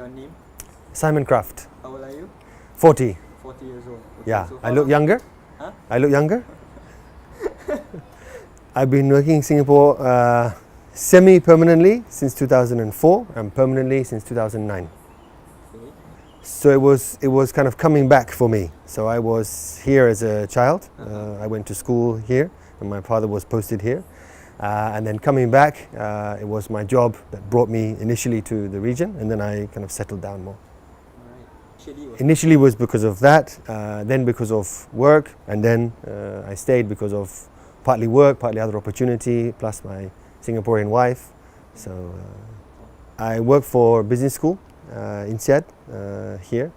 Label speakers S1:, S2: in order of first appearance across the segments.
S1: your name?
S2: Simon Kraft.
S1: How old are you?
S2: 40.
S1: 40 years old. Okay,
S2: Yeah.
S1: so
S2: I look younger?
S1: Huh?
S2: I look younger? I've been working in Singapore semi-permanently since 2004 and permanently since 2009.
S1: Okay.
S2: So it was kind of coming back for me. So I was here as a child. I went to school here and my father was posted here. And then coming back, it was my job that brought me initially to the region, and then I kind of settled down more.
S1: Right.
S2: Initially was because of that, then because of work, and then I stayed because of partly work, partly other opportunity, plus my Singaporean wife. So I work for business school in INSEAD here,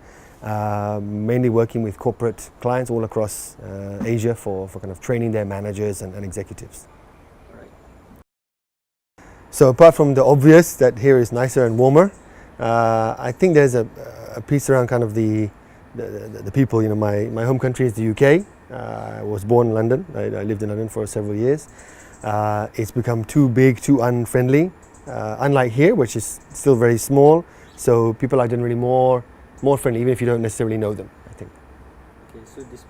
S2: mainly working with corporate clients all across Asia for kind of training their managers and executives. So apart from the obvious that here is nicer and warmer, I think there's a piece around kind of the people. You know, my home country is the UK. I was born in London. I lived in London for several years. It's become too big, too unfriendly, unlike here, which is still very small. So people are generally more friendly, even if you don't necessarily know them, I think.
S1: Okay, so this...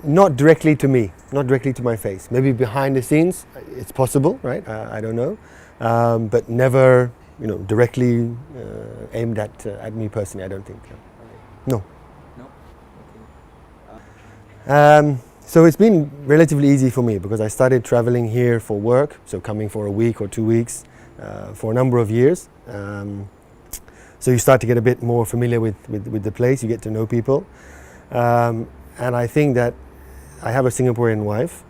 S2: Not directly to me, not directly to my face. Maybe behind the scenes, it's possible, right? I don't know, but never, you know, directly aimed at me personally. I don't think. No.
S1: No. Okay.
S2: So it's been relatively easy for me because I started traveling here for work, so coming for a week or 2 weeks for a number of years. So you start to get a bit more familiar with the place. You get to know people, and I think that I have a Singaporean wife,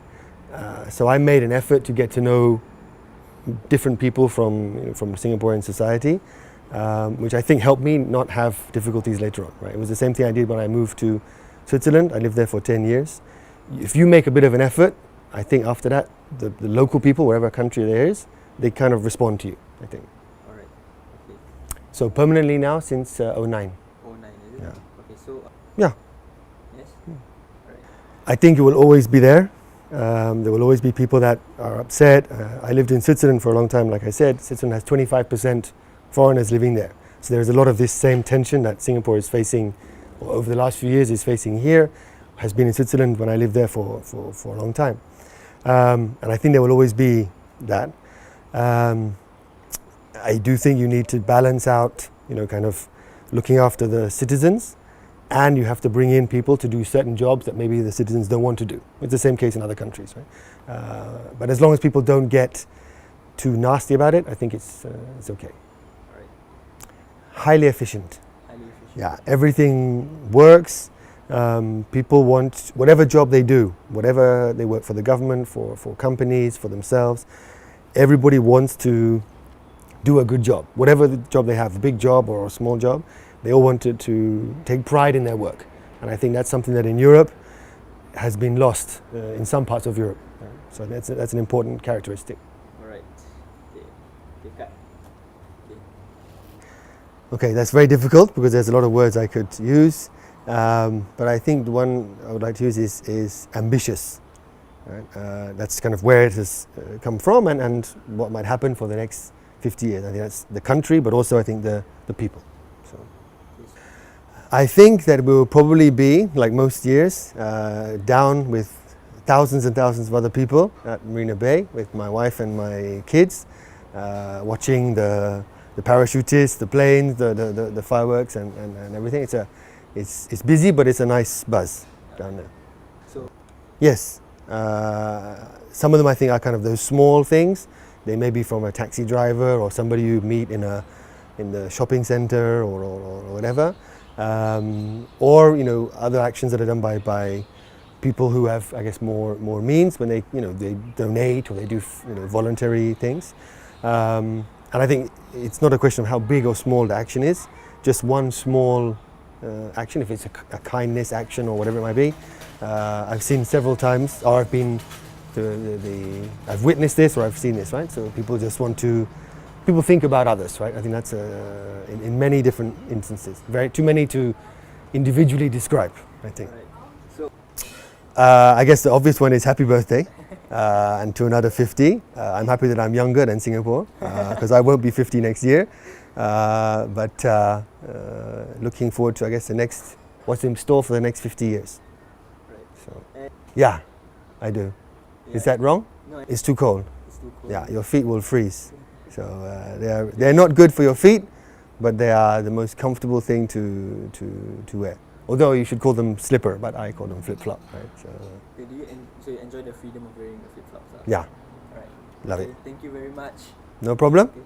S2: so I made an effort to get to know different people from Singaporean society, which I think helped me not have difficulties later on. Right? It was the same thing I did when I moved to Switzerland. I lived there for 10 years. If you make a bit of an effort, I think after that, the local people, wherever country there is, they kind of respond to you, I think.
S1: All right. Okay.
S2: So permanently now since 09.
S1: 09, is it?
S2: Yeah.
S1: Okay, so...
S2: Yeah.
S1: Yes? Right.
S2: I think it will always be there. There will always be people that are upset. I lived in Switzerland for a long time, like I said. Switzerland has 25% foreigners living there. So there's a lot of this same tension that Singapore is facing, or over the last few years is facing here, has been in Switzerland when I lived there for a long time. And I think there will always be that. I do think you need to balance out, you know, kind of looking after the citizens, and you have to bring in people to do certain jobs that maybe the citizens don't want to do. It's the same case in other countries, right? But as long as people don't get too nasty about it, I think it's okay.
S1: Right.
S2: Highly efficient.
S1: Highly efficient.
S2: Yeah, everything works. People want whatever job they do, whatever they work for the government, for companies, for themselves. Everybody wants to do a good job, whatever the job they have, a big job or a small job. They all wanted to take pride in their work, and I think that's something that in Europe has been lost in some parts of Europe. So that's an important characteristic.
S1: All right. Okay.
S2: Okay, that's very difficult because there's a lot of words I could use, but I think the one I would like to use is ambitious. Right? That's kind of where it has come from and what might happen for the next 50 years. I think that's the country, but also I think the people. So I think that we will probably be, like most years, down with thousands and thousands of other people at Marina Bay with my wife and my kids, watching the parachutists, the planes, the fireworks and everything. It's busy, but it's a nice buzz down there.
S1: So
S2: yes, some of them I think are kind of those small things. They may be from a taxi driver or somebody you meet in the shopping center or whatever, or you know, other actions that are done by people who have, I guess, more means when they donate or they do voluntary things. And I think it's not a question of how big or small the action is. Just one small action, if it's a kindness action or whatever it might be. I've seen several times, or I've been I've witnessed this, or I've seen this, right? So people just people think about others, right? I think that's in many different instances. Too many to individually describe, I think.
S1: right. So
S2: I guess the obvious one is happy birthday. and to another 50. I'm happy that I'm younger than Singapore because I won't be 50 next year. But looking forward to, I guess, what's in store for the next 50 years.
S1: Right.
S2: So,
S1: And
S2: yeah, I do.
S1: yeah.
S2: Is that wrong?
S1: No,
S2: It's too cold.
S1: it's too cold.
S2: Yeah, your feet will freeze. So they're not good for your feet, but they are the most comfortable thing to wear. Although you should call them slipper, but I call them flip flop, right? So
S1: Okay, so you enjoy the freedom of wearing the flip flops?
S2: yeah,
S1: Alright.
S2: love
S1: Okay,
S2: it.
S1: thank you very much.
S2: No problem.
S1: Okay.